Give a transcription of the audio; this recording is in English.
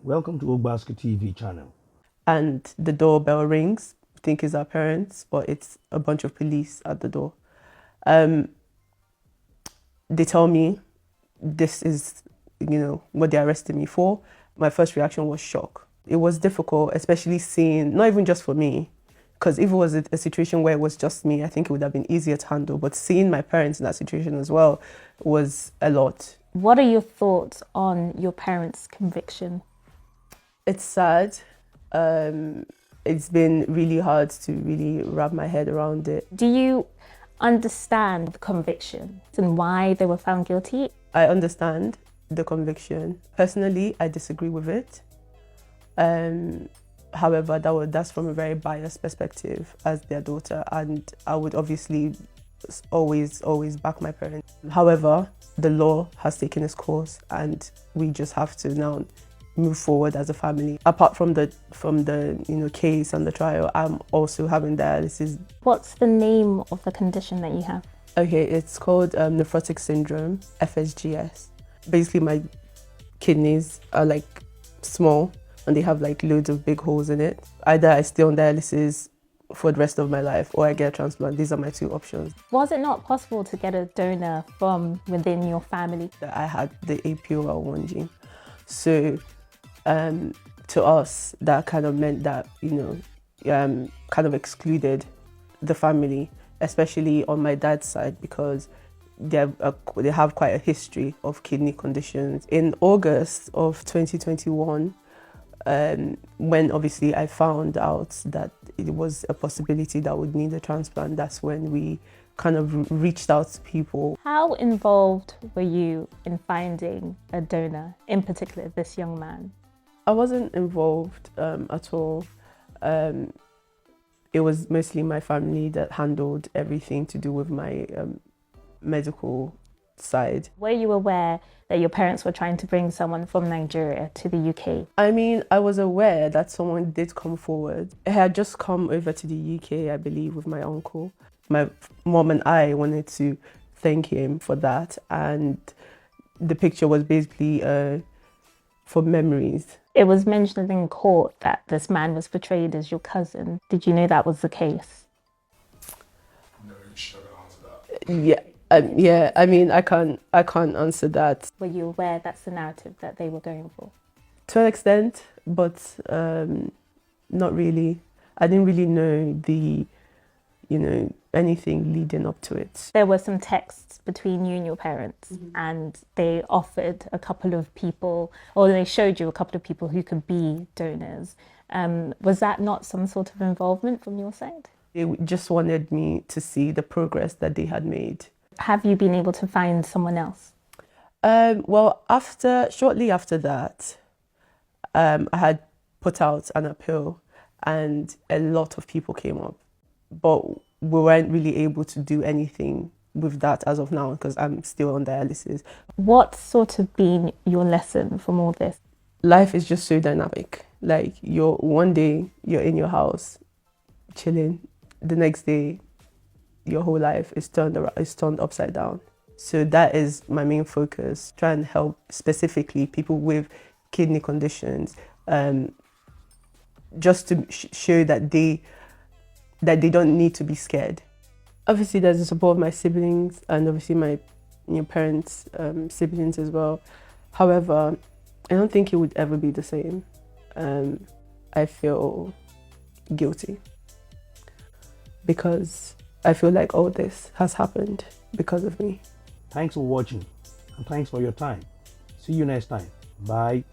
Welcome to Ogbaska TV channel. And the doorbell rings. I think it's our parents, but it's a bunch of police at the door. They tell me this is, what they arrested me for. My first reaction was shock. It was difficult, especially seeing, not even just for me, because if it was a situation where it was just me, I think it would have been easier to handle. But seeing my parents in that situation as well was a lot. What are your thoughts on your parents' conviction? It's sad. It's been really hard to really wrap my head around it. Do you understand the conviction and why they were found guilty? I understand the conviction. Personally, I disagree with it. However, that's from a very biased perspective as their daughter, and I would obviously always back my parents. However, the law has taken its course, and we just have to now move forward as a family. Apart from the case and the trial, I'm also having dialysis. What's the name of the condition that you have? Okay, it's called nephrotic syndrome, FSGS. Basically, my kidneys are like small and they have like loads of big holes in it. Either I stay on dialysis for the rest of my life or I get a transplant. These are my two options. Was it not possible to get a donor from within your family? I had the APOL1 gene. So to us, that kind of meant that, kind of excluded the family, especially on my dad's side, because they have quite a history of kidney conditions. In August of 2021, when obviously I found out that it was a possibility that I would need a transplant, that's when we kind of reached out to people. How involved were you in finding a donor, in particular this young man? I wasn't involved at all. It was mostly my family that handled everything to do with my medical side. Were you aware that your parents were trying to bring someone from Nigeria to the UK? I mean, I was aware that someone did come forward. I had just come over to the UK, I believe, with my uncle. My mom and I wanted to thank him for that, and the picture was basically for memories. It was mentioned in court that this man was portrayed as your cousin. Did you know that was the case? No, you should answer that. Yeah. I mean, I can't answer that. Were you aware that's the narrative that they were going for? To an extent, but not really. I didn't really know anything leading up to it. There were some texts between you and your parents, and they offered a couple of people, or they showed you a couple of people who could be donors. Was that not some sort of involvement from your side? They just wanted me to see the progress that they had made. Have you been able to find someone else? Well, shortly after that, I had put out an appeal and a lot of people came up, but we weren't really able to do anything with that as of now because I'm still on dialysis. What's sort of been your lesson from all this? Life is just so dynamic. Like one day you're in your house chilling, the next day your whole life is turned upside down. So that is my main focus, try and help specifically people with kidney conditions, just to show that they don't need to be scared. Obviously there's the support of my siblings and obviously my parents' siblings as well. However, I don't think it would ever be the same. I feel guilty because I feel like all this has happened because of me. Thanks for watching and thanks for your time. See you next time. Bye.